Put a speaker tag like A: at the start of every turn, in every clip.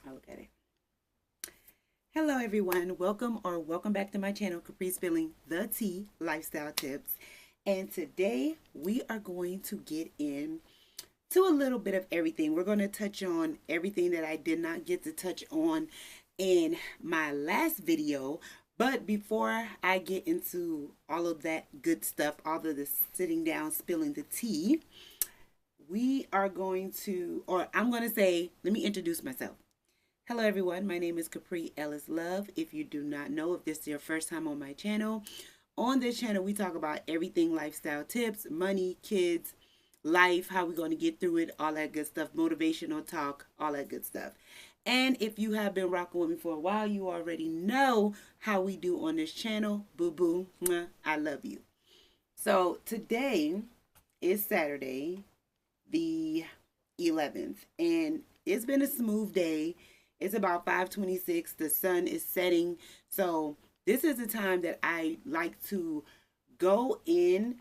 A: I look at it. Hello, everyone. Welcome back to my channel, Capri Spilling the Tea Lifestyle Tips. And today we are going to get in to a little bit of everything. We're going to touch on everything that I did not get to touch on in my last video. But before I get into all of that good stuff, all of the sitting down, spilling the tea, we are going to, or I'm going to say, let me introduce myself. Hello everyone, my name is Capri Ellis Love. If you do not know, if this is your first time on my channel, on this channel we talk about everything lifestyle tips, money, kids, life, how we're going to get through it, all that good stuff, motivational talk, all that good stuff. And if you have been rocking with me for a while, you already know how we do on this channel. Boo boo, I love you. So today is Saturday, the 11th, and it's been a smooth day. It's about 5:26. The sun is setting. So this is the time that I like to go in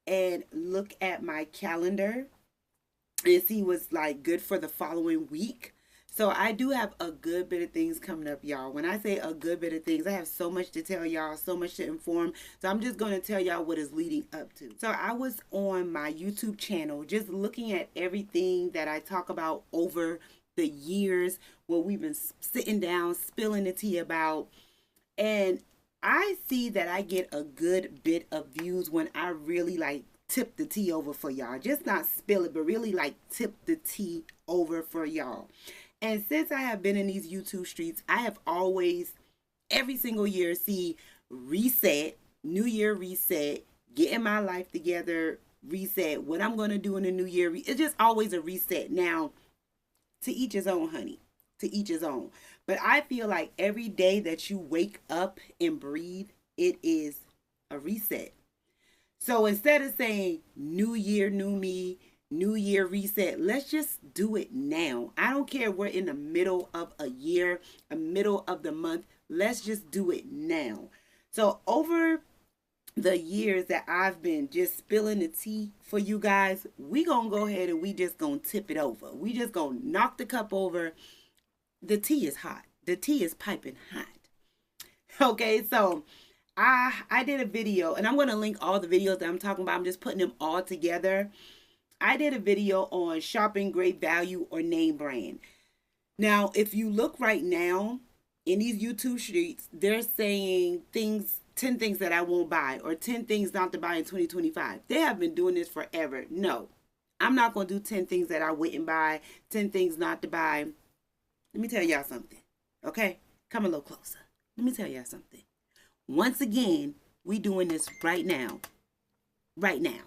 A: and look at my calendar and see what's like good for the following week. So I do have a good bit of things coming up, y'all. When I say a good bit of things, I have so much to tell y'all, so much to inform. So I'm just going to tell y'all what is leading up to. So I was on my YouTube channel just looking at everything that I talk about over the years, what we've been sitting down, spilling the tea about. And I see that I get a good bit of views when I really like tip the tea over for y'all. Just not spill it, but really like tip the tea over for y'all. And since I have been in these YouTube streets, I have always, every single year, see reset, new year reset, getting my life together, reset, what I'm going to do in the new year. It's just always a reset. Now, to each his own, honey. To each his own. But I feel like every day that you wake up and breathe, it is a reset. So instead of saying new year, new me, new year reset, let's just do it now. I don't care if we're in the middle of a year, a middle of the month. Let's just do it now. So over the years that I've been just spilling the tea for you guys, we gonna go ahead and we just gonna tip it over. We just gonna knock the cup over. The tea is hot. The tea is piping hot. Okay, so I did a video, and I'm gonna link all the videos that I'm talking about. I'm just putting them all together. I did a video on shopping great value or name brand. Now, if you look right now in these YouTube streets, they're saying 10 things that I won't buy, or 10 things not to buy in 2025. They have been doing this forever. No, I'm not going to do 10 things that I wouldn't buy, 10 things not to buy. Let me tell y'all something, okay? Come a little closer. Let me tell y'all something. Once again, we doing this right now. Right now.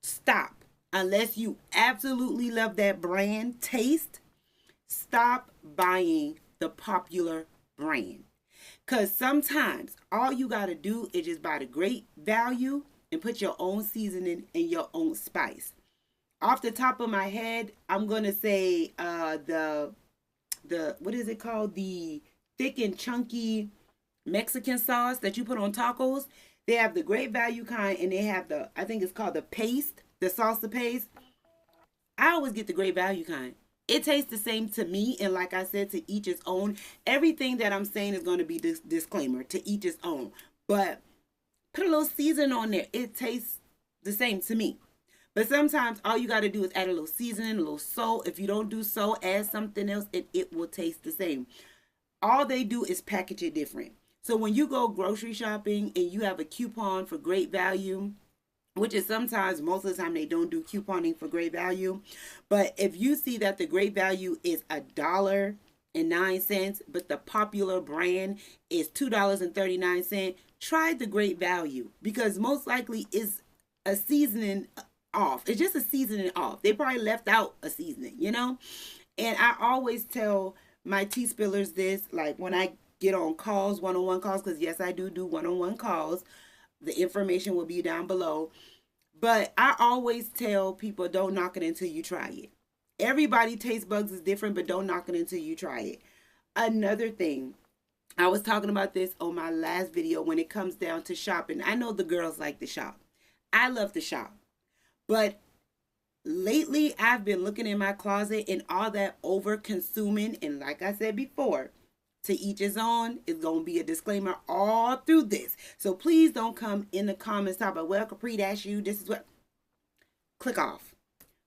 A: Stop. Unless you absolutely love that brand taste, stop buying the popular brand. Because sometimes all you got to do is just buy the great value and put your own seasoning and your own spice. Off the top of my head, I'm going to say what is it called? The thick and chunky Mexican sauce that you put on tacos. They have the great value kind, and they have I think it's called the paste, the salsa paste. I always get the great value kind. It tastes the same to me, and like I said, to each his own. Everything that I'm saying is going to be this disclaimer, to each his own. But put a little seasoning on there. It tastes the same to me. But sometimes all you got to do is add a little seasoning, a little salt. If you don't do salt, add something else, and it will taste the same. All they do is package it different. So when you go grocery shopping and you have a coupon for great value, which is sometimes, most of the time, they don't do couponing for great value. But if you see that the great value is $1.09, but the popular brand is $2.39, try the great value, because most likely it's a seasoning off. It's just a seasoning off. They probably left out a seasoning, you know? And I always tell my tea spillers this, like when I get on calls, one-on-one calls, because yes, I do one-on-one calls. The information will be down below. But I always tell people, don't knock it until you try it. Everybody taste bugs is different, but don't knock it until you try it. Another thing, I was talking about this on my last video when it comes down to shopping. I know the girls like to shop. I love to shop. But lately I've been looking in my closet and all that over consuming. And like I said before, to each his own is going to be a disclaimer all through this. So please don't come in the comments talk about, well, Capri, that's you. This is what. Click off.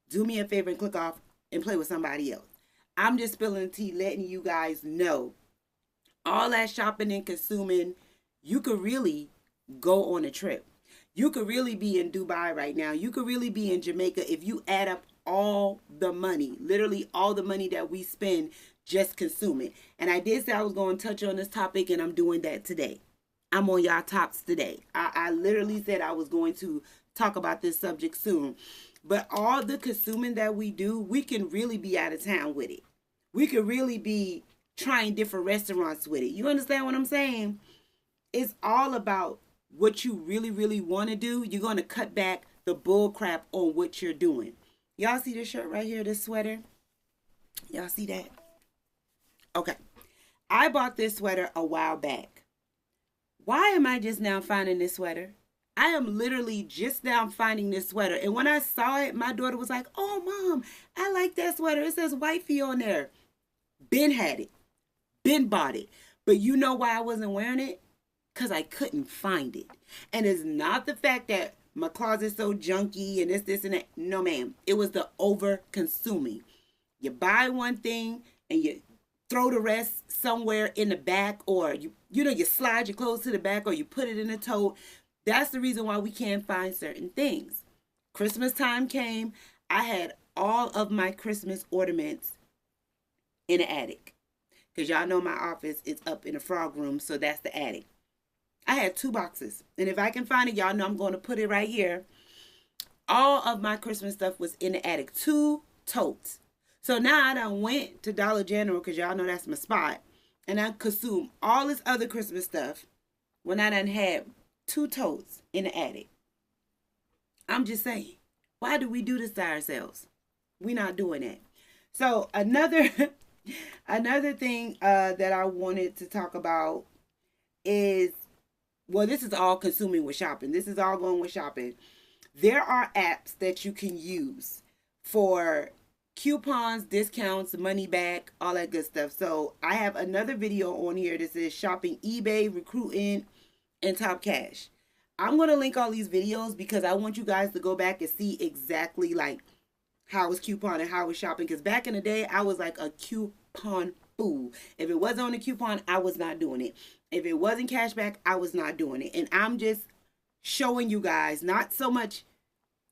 A: Do me a favor and click off and play with somebody else. I'm just spilling the tea, letting you guys know all that shopping and consuming, you could really go on a trip. You could really be in Dubai right now. You could really be in Jamaica if you add up all the money, literally all the money that we spend just consuming. And I did say I was going to touch on this topic, and I'm doing that today. I'm on y'all tops today. I literally said I was going to talk about this subject soon. But all the consuming that we do, we can really be out of town with it. We could really be trying different restaurants with it. You understand what I'm saying? It's all about what you really, really want to do. You're going to cut back the bull crap on what you're doing. Y'all see this shirt right here, this sweater? Y'all see that? Okay. I bought this sweater a while back. Why am I just now finding this sweater? I am literally just now finding this sweater. And when I saw it, my daughter was like, oh, Mom, I like that sweater. It says wifey on there. Ben had it. Ben bought it. But you know why I wasn't wearing it? Because I couldn't find it. And it's not the fact that my closet's so junky and this, and that. No, ma'am. It was the over-consuming. You buy one thing and you throw the rest somewhere in the back, or you slide your clothes to the back, or you put it in a tote. That's the reason why we can't find certain things. Christmas time came. I had all of my Christmas ornaments in the attic. Because y'all know my office is up in the frog room, so that's the attic. I had 2 boxes. And if I can find it, y'all know I'm going to put it right here. All of my Christmas stuff was in the attic. 2 totes. So now I done went to Dollar General, because y'all know that's my spot. And I consumed all this other Christmas stuff when I done had 2 totes in the attic. I'm just saying, why do we do this to ourselves? We're not doing that. So another thing that I wanted to talk about is, well, this is all consuming with shopping. This is all going with shopping. There are apps that you can use for coupons, discounts, money back, all that good stuff. So I have another video on here that says shopping eBay, recruiting, and Top Cash. I'm going to link all these videos because I want you guys to go back and see exactly like how I was couponing, how I was shopping. Because back in the day, I was like a coupon fool. If it wasn't on a coupon, I was not doing it. If it wasn't cashback, I was not doing it. And I'm just showing you guys, not so much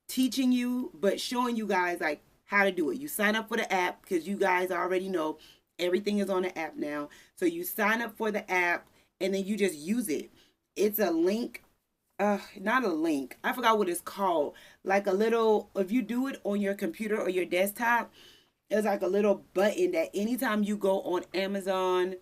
A: teaching you, but showing you guys like how to do it. You sign up for the app because you guys already know everything is on the app now. So you sign up for the app and then you just use it. It's a link. Not a link. I forgot what it's called. Like a little, if you do it on your computer or your desktop, it's like a little button that anytime you go on Amazon,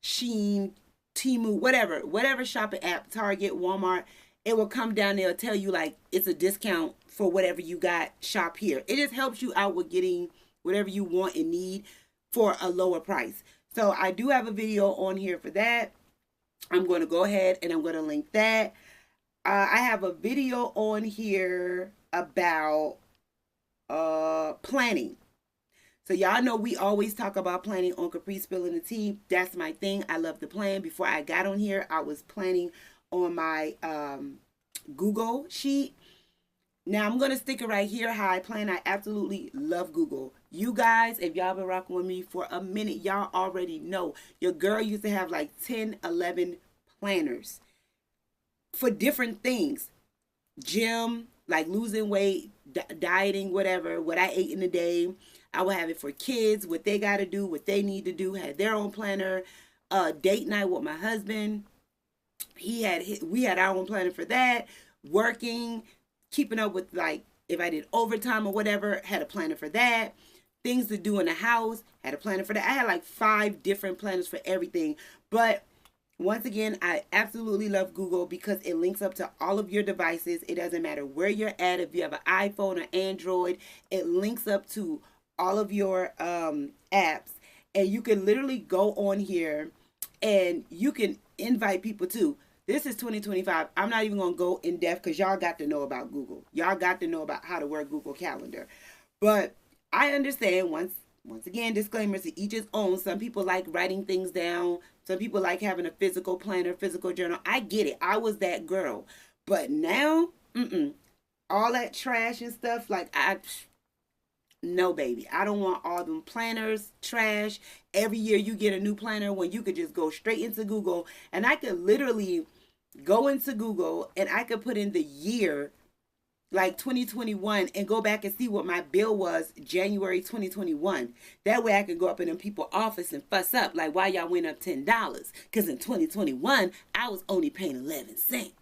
A: Shein, Temu, whatever shopping app, Target, Walmart, it will come down there and tell you like it's a discount for whatever you got, shop here. It just helps you out with getting whatever you want and need for a lower price. So I do have a video on here for that. I'm going to go ahead and I'm going to link that. I have a video on here about planning. So y'all know we always talk about planning on Capri Spilling the Tea. That's my thing. I love to plan. Before I got on here, I was planning on my Google sheet. Now I'm going to stick it right here how I plan. I absolutely love Google. You guys, if y'all been rocking with me for a minute, y'all already know. Your girl used to have like 10, 11 planners for different things. Gym, like losing weight, dieting, whatever, what I ate in a day. I would have it for kids, what they got to do, what they need to do, had their own planner. Date night with my husband. We had our own planner for that. Working, keeping up with like if I did overtime or whatever, had a planner for that. Things to do in the house, had a planner for that. I had like 5 different planners for everything. But once again, I absolutely love Google because it links up to all of your devices. It doesn't matter where you're at. If you have an iPhone or Android, it links up to all of your apps. And you can literally go on here and you can invite people too. This is 2025. I'm not even gonna go in depth because y'all got to know about Google. Y'all got to know about how to work Google Calendar. But I understand, once again, disclaimers, to each his own. Some people like writing things down. Some people like having a physical planner, physical journal. I get it. I was that girl. But now, all that trash and stuff, like, no, baby. I don't want all them planners, trash. Every year you get a new planner when you could just go straight into Google. And I could literally go into Google and I could put in the year, like 2021, and go back and see what my bill was January 2021. That way I could go up in them people's office and fuss up like, why y'all went up $10? Because in 2021 I was only paying 11 cents.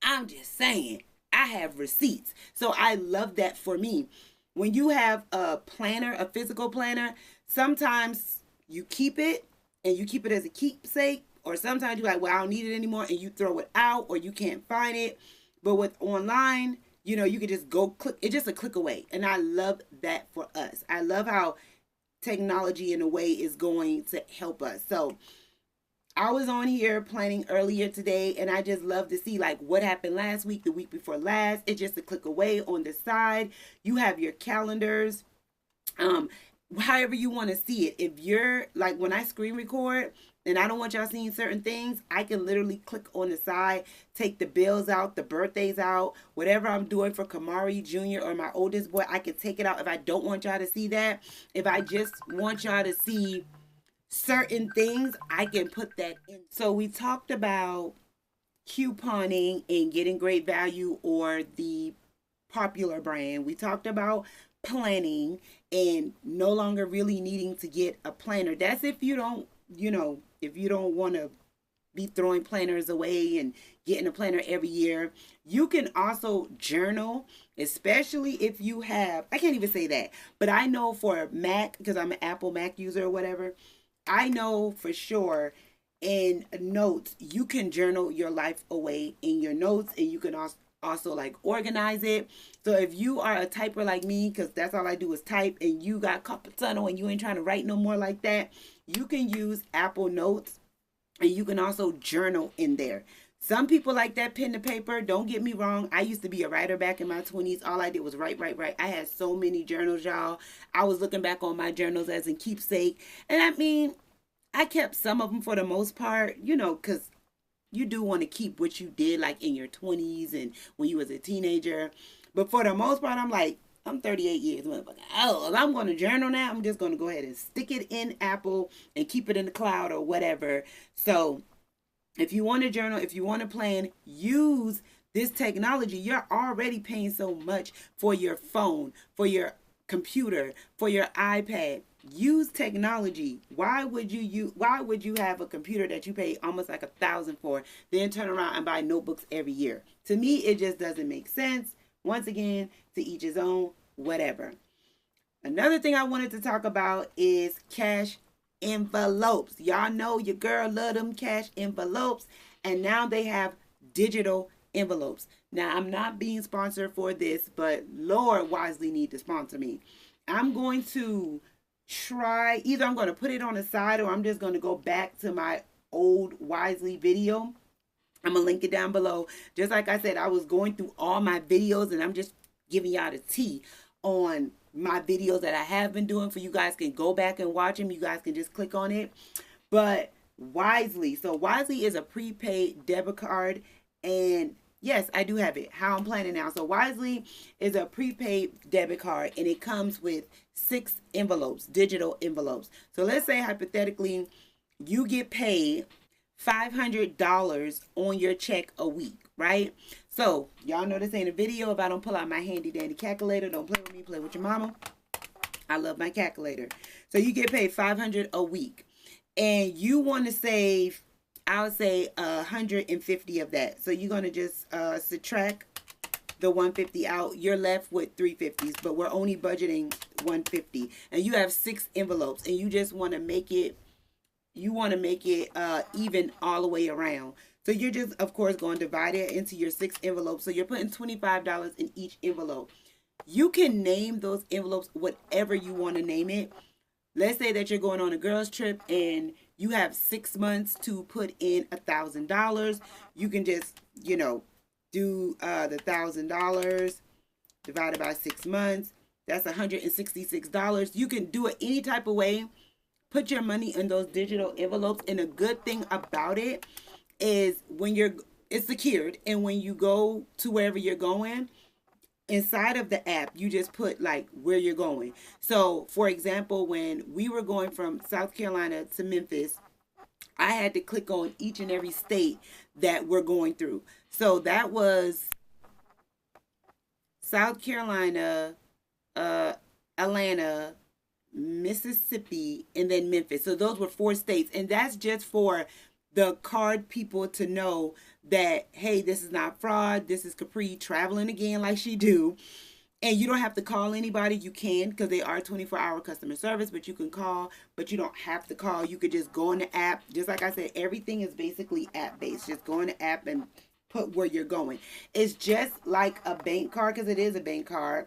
A: I'm just saying, I have receipts. So I love that for me. When you have a planner, a physical planner, sometimes you keep it and you keep it as a keepsake, or sometimes you're like, well, I don't need it anymore, and you throw it out or you can't find it. But with online, you know, you can just go click, it's just a click away. And I love that for us. I love how technology in a way is going to help us. So I was on here planning earlier today, and I just love to see like what happened last week, the week before last. It's just a click away on the side. You have your calendars, however you want to see it. If you're like, when I screen record and I don't want y'all seeing certain things, I can literally click on the side, take the bills out, the birthdays out, whatever I'm doing for Kamari Jr. or my oldest boy, I can take it out if I don't want y'all to see that. If I just want y'all to see certain things, I can put that in. So we talked about couponing and getting great value, or the popular brand. We talked about planning and no longer really needing to get a planner. That's if you don't, if you don't want to be throwing planners away and getting a planner every year. You can also journal, especially if you have, I can't even say that, but I know for Mac, because I'm an Apple Mac user or whatever, I know for sure in notes, you can journal your life away in your notes, and you can also like organize it. So if you are a typer like me, because that's all I do is type, and you got carpal tunnel and you ain't trying to write no more like that, you can use Apple Notes, and you can also journal in there. Some people like that pen to paper. Don't get me wrong. I used to be a writer back in my 20s. All I did was write. I had so many journals, y'all. I was looking back on my journals as in keepsake. And I mean, I kept some of them for the most part, because you do want to keep what you did like in your 20s and when you was a teenager. But for the most part, I'm like, I'm 38 years old. Oh, if I'm going to journal now, I'm just going to go ahead and stick it in Apple and keep it in the cloud or whatever. So if you want to journal, if you want to plan, use this technology. You're already paying so much for your phone, for your computer, for your iPad. Use technology. Why would you have a computer that you pay almost like $1,000 for, then turn around and buy notebooks every year? To me, it just doesn't make sense. Once again, to each his own, whatever. Another thing I wanted to talk about is cash envelopes. Y'all know your girl love them cash envelopes, and now they have digital envelopes. Now, I'm not being sponsored for this, but Lord wisely need to sponsor me. I'm going to try, either I'm going to put it on the side, or I'm just going to go back to my old Wisely video. I'm going to link it down below. Just like I said, I was going through all my videos, and I'm just giving y'all the tea on my videos that I have been doing, for you guys can go back and watch them. You guys can just click on it. But Wisely. So Wisely is a prepaid debit card, and yes, I do have it. How I'm planning now. So Wisely is a prepaid debit card, and it comes with 6 envelopes, digital envelopes. So let's say hypothetically you get paid $500 on your check a week, right? So y'all know this ain't a video if I don't pull out my handy dandy calculator. Don't play with me, play with your mama. I love my calculator. So you get paid $500 a week, and you want to save, I would say 150 of that. So you're going to just subtract the 150 out. You're left with 350s, but we're only budgeting 150. And you have 6 envelopes, and you just want to make it, even all the way around. So you're just, of course, going to divide it into your 6 envelopes. So you're putting $25 in each envelope. You can name those envelopes whatever you want to name it. Let's say that you're going on a girls trip and You have 6 months to put in $1,000. You can just, do the $1,000 divided by 6 months. That's $166. You can do it any type of way. Put your money in those digital envelopes. And the good thing about it is it's secured. And when you go to wherever you're going, inside of the app, you just put like where you're going. So for example, when we were going from South Carolina to Memphis, I had to click on each and every state that we're going through. So that was South Carolina, Atlanta, Mississippi, and then Memphis. So those were 4 states. And that's just for the card people to know that, hey, this is not fraud. This is Capri traveling again like she do. And you don't have to call anybody. You can, because they are 24-hour customer service, but you can call, but you don't have to call. You could just go on the app. Just like I said, everything is basically app-based. Just go on the app and put where you're going. It's just like a bank card, because it is a bank card,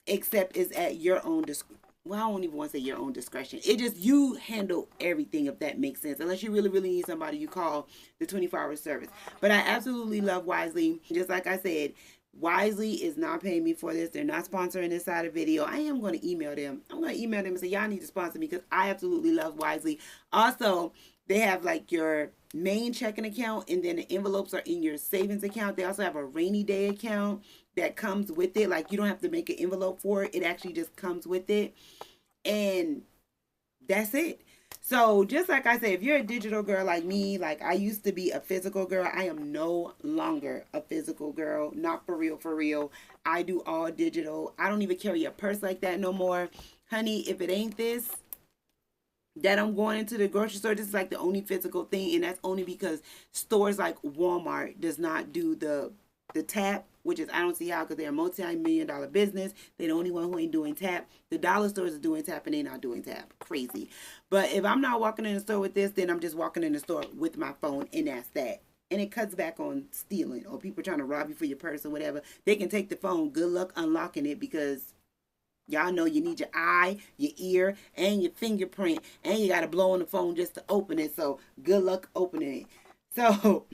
A: except it's at your own discretion. Well, I don't even want to say your own discretion. It just, you handle everything, if that makes sense. Unless you really, really need somebody, you call the 24-hour service. But I absolutely love Wisely. Just like I said, Wisely is not paying me for this. They're not sponsoring this side of video. I am going to email them. I'm going to email them and say, y'all need to sponsor me, because I absolutely love Wisely. Also, they have like your main checking account, and then the envelopes are in your savings account. They also have a rainy day account that comes with it. Like, you don't have to make an envelope for it. It actually just comes with it. And that's it. So just like I said, if you're a digital girl like me, like I used to be a physical girl, I am no longer a physical girl. Not for real, for real. I do all digital. I don't even carry a purse like that no more. Honey, if it ain't this, that I'm going into the grocery store, this is like the only physical thing. And that's only because stores like Walmart does not do the tap, which is, I don't see how, because they're a multi-million-dollar business. They're the only one who ain't doing tap. The dollar stores are doing tap, and they're not doing tap. Crazy. But if I'm not walking in the store with this, then I'm just walking in the store with my phone, and that's that. And it cuts back on stealing or people trying to rob you for your purse or whatever. They can take the phone. Good luck unlocking it, because y'all know you need your eye, your ear, and your fingerprint, and you got to blow on the phone just to open it. So good luck opening it. So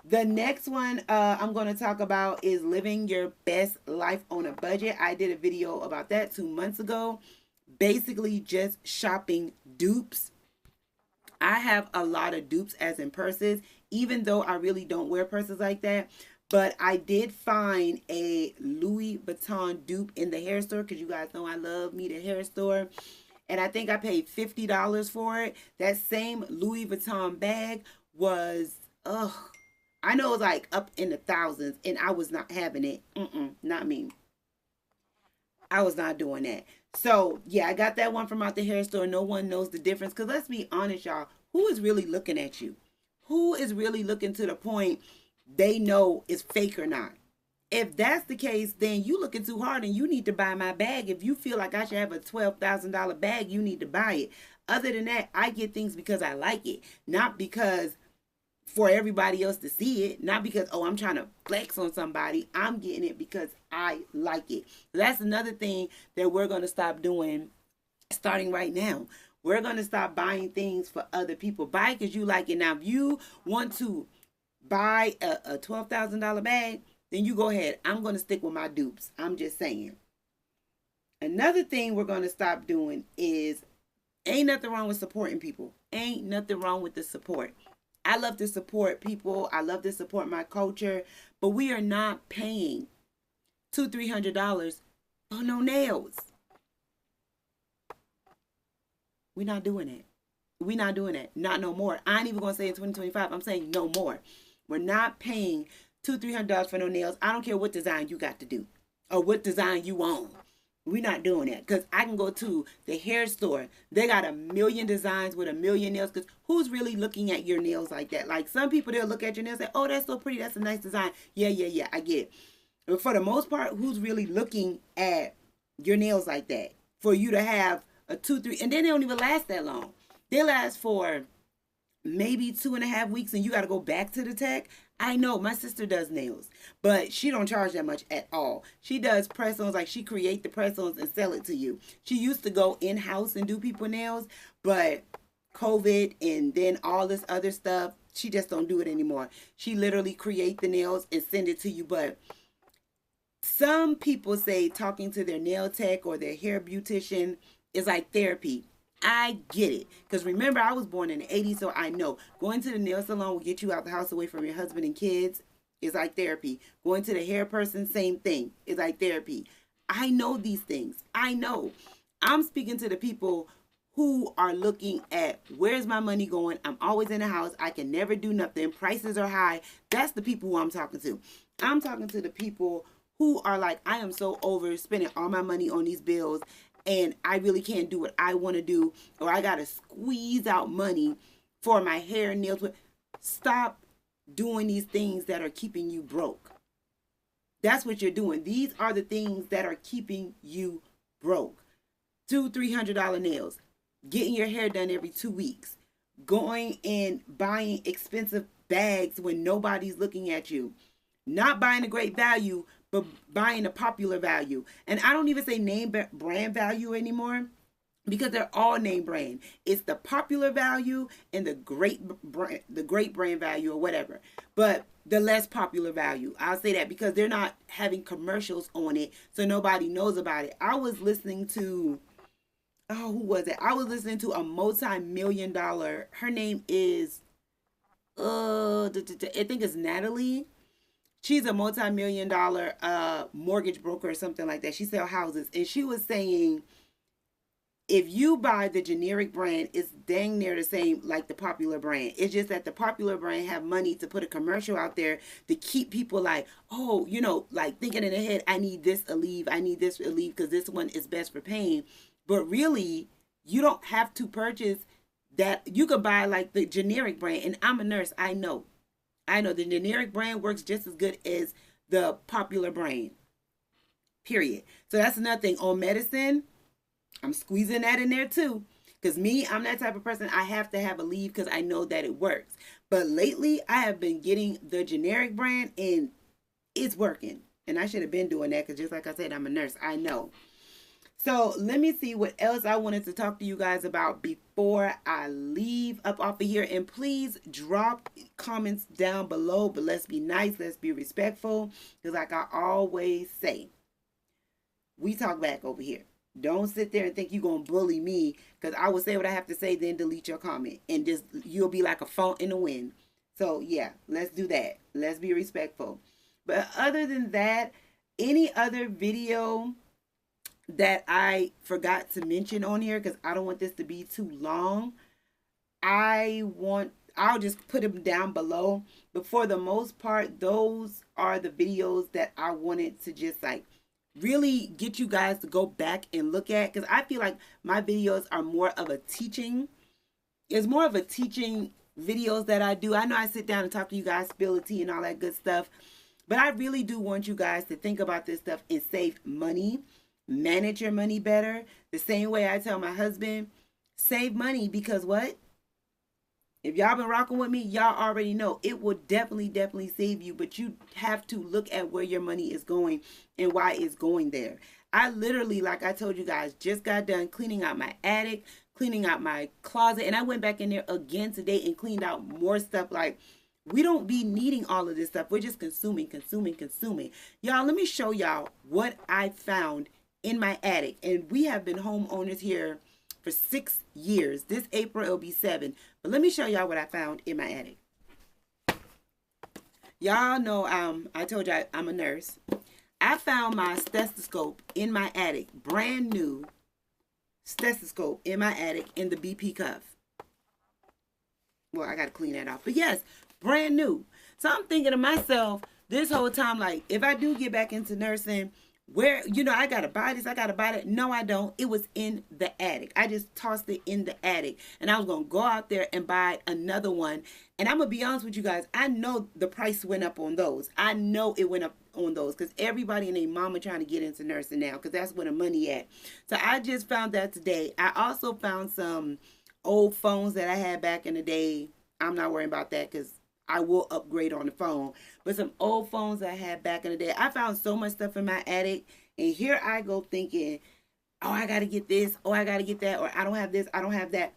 A: the next one I'm going to talk about is living your best life on a budget. I did a video about that 2 months ago. Basically just shopping dupes. I have a lot of dupes, as in purses, even though I really don't wear purses like that. But I did find a Louis Vuitton dupe in the hair store, because you guys know I love me the hair store. And I think I paid $50 for it. That same Louis Vuitton bag was, I know it was like up in the thousands, and I was not having it. Not me. I was not doing that. So, yeah, I got that one from out the hair store. No one knows the difference. Because let's be honest, y'all. Who is really looking at you? Who is really looking to the point they know it's fake or not? If that's the case, then you looking too hard, and you need to buy my bag. If you feel like I should have a $12,000 bag, you need to buy it. Other than that, I get things because I like it. Not because for everybody else to see it, not because, I'm trying to flex on somebody. I'm getting it because I like it. That's another thing that we're going to stop doing starting right now. We're going to stop buying things for other people. Buy it because you like it. Now, if you want to buy a $12,000 bag, then you go ahead. I'm going to stick with my dupes. I'm just saying. Another thing we're going to stop doing is, ain't nothing wrong with supporting people. Ain't nothing wrong with the support. I love to support people. I love to support my culture. But we are not paying $200-$300 for no nails. We're not doing it. We're not doing it. Not no more. I ain't even going to say in 2025. I'm saying no more. We're not paying $200-$300 for no nails. I don't care what design you got to do or what design you own. We're not doing that, because I can go to the hair store. They got a million designs with a million nails, because who's really looking at your nails like that? Like, some people, they'll look at your nails and say, oh, that's so pretty. That's a nice design. Yeah, I get it. But for the most part, who's really looking at your nails like that? For you to have a 2-3, and then they don't even last that long. They last for maybe 2.5 weeks, and you got to go back to the tech. I know my sister does nails, but she don't charge that much at all. She does press-ons, like she create the press-ons and sell it to you. She used to go in-house and do people nails, but COVID and then all this other stuff, she just don't do it anymore. She literally create the nails and send it to you. But some people say talking to their nail tech or their hair beautician is like therapy. I get it. Because remember, I was born in the 80s, so I know. Going to the nail salon will get you out the house away from your husband and kids. It's like therapy. Going to the hair person, same thing. It's like therapy. I know these things. I know. I'm speaking to the people who are looking at where's my money going. I'm always in the house. I can never do nothing. Prices are high. That's the people who I'm talking to. I'm talking to the people who are like, I am so over spending all my money on these bills and I really can't do what I want to do, or I got to squeeze out money for my hair and nails. Stop doing these things that are keeping you broke. That's what you're doing. These are the things that are keeping you broke. $200-$300 nails, getting your hair done every 2 weeks, going and buying expensive bags when nobody's looking at you, not buying a great value, but buying a popular value. And I don't even say name brand value anymore, because they're all name brand. It's the popular value and the great brand value, or whatever. But the less popular value, I'll say that, because they're not having commercials on it, so nobody knows about it. I was listening to, who was it? I was listening to a multi-million-dollar. Her name is, I think it's Natalie. She's a multi-million-dollar mortgage broker or something like that. She sells houses, and she was saying, if you buy the generic brand, it's dang near the same like the popular brand. It's just that the popular brand have money to put a commercial out there to keep people like, oh, like thinking in their head, I need this Aleve, I need this Aleve because this one is best for pain. But really, you don't have to purchase that. You could buy like the generic brand. And I'm a nurse. I know the generic brand works just as good as the popular brand. Period. So that's another thing. On medicine, I'm squeezing that in there too. Because I'm that type of person. I have to have Aleve because I know that it works. But lately, I have been getting the generic brand and it's working. And I should have been doing that because just like I said, I'm a nurse. I know. So let me see what else I wanted to talk to you guys about before I leave up off of here. And please drop comments down below. But let's be nice. Let's be respectful. Because like I always say, we talk back over here. Don't sit there and think you're going to bully me, because I will say what I have to say, then delete your comment. And just you'll be like a phone in the wind. So, yeah, let's do that. Let's be respectful. But other than that, any other video that I forgot to mention on here, because I don't want this to be too long, I'll just put them down below. But for the most part, those are the videos that I wanted to just like really get you guys to go back and look at, because I feel like my videos are more of a teaching. It's more of a teaching videos that I do. I know I sit down and talk to you guys, spill the tea and all that good stuff, but I really do want you guys to think about this stuff and save money, manage your money better. The same way I tell my husband, save money, because what? If y'all been rocking with me, y'all already know it will definitely save you. But you have to look at where your money is going and why it's going there. I literally, like I told you guys, just got done cleaning out my attic, cleaning out my closet. And I went back in there again today and cleaned out more stuff. Like, we don't be needing all of this stuff. We're just consuming. Y'all, let me show y'all what I found in my attic. And we have been homeowners here for 6 years. This April it'll be 7. But let me show y'all what I found in my attic. Y'all know I told you I'm a nurse. I found my stethoscope in my attic, brand new stethoscope in my attic in the BP cuff. Well, I gotta clean that off. But yes, brand new. So I'm thinking to myself this whole time, like, if I do get back into nursing, where, I gotta buy this, I gotta buy that. No, I don't. It was in the attic. I just tossed it in the attic. And I was gonna go out there and buy another one. And I'm gonna be honest with you guys, I know the price went up on those. I know it went up on those, because everybody and their mama trying to get into nursing now, because that's where the money at. So I just found that today. I also found some old phones that I had back in the day. I'm not worrying about that, because I will upgrade on the phone. But some old phones I had back in the day. I found so much stuff in my attic. And here I go thinking, oh, I got to get this. Oh, I got to get that. Or I don't have this. I don't have that.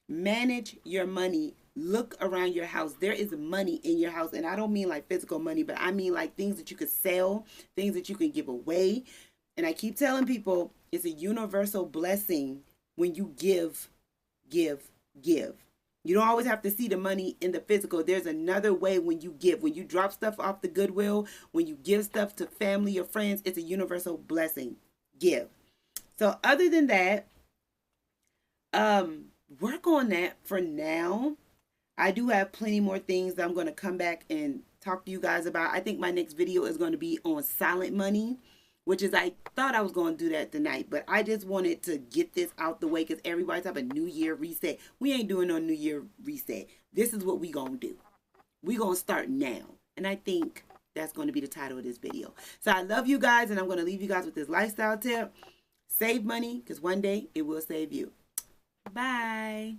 A: Manage your money. Look around your house. There is money in your house. And I don't mean like physical money, but I mean like things that you could sell, things that you can give away. And I keep telling people it's a universal blessing when you give, give, give. You don't always have to see the money in the physical. There's another way when you give. When you drop stuff off the Goodwill, when you give stuff to family or friends, it's a universal blessing. Give. So other than that, work on that for now. I do have plenty more things that I'm going to come back and talk to you guys about. I think my next video is going to be on silent money, which is, I thought I was going to do that tonight, but I just wanted to get this out the way because everybody's having a New Year reset. We ain't doing no New Year reset. This is what we going to do. We going to start now. And I think that's going to be the title of this video. So I love you guys, and I'm going to leave you guys with this lifestyle tip. Save money because one day it will save you. Bye.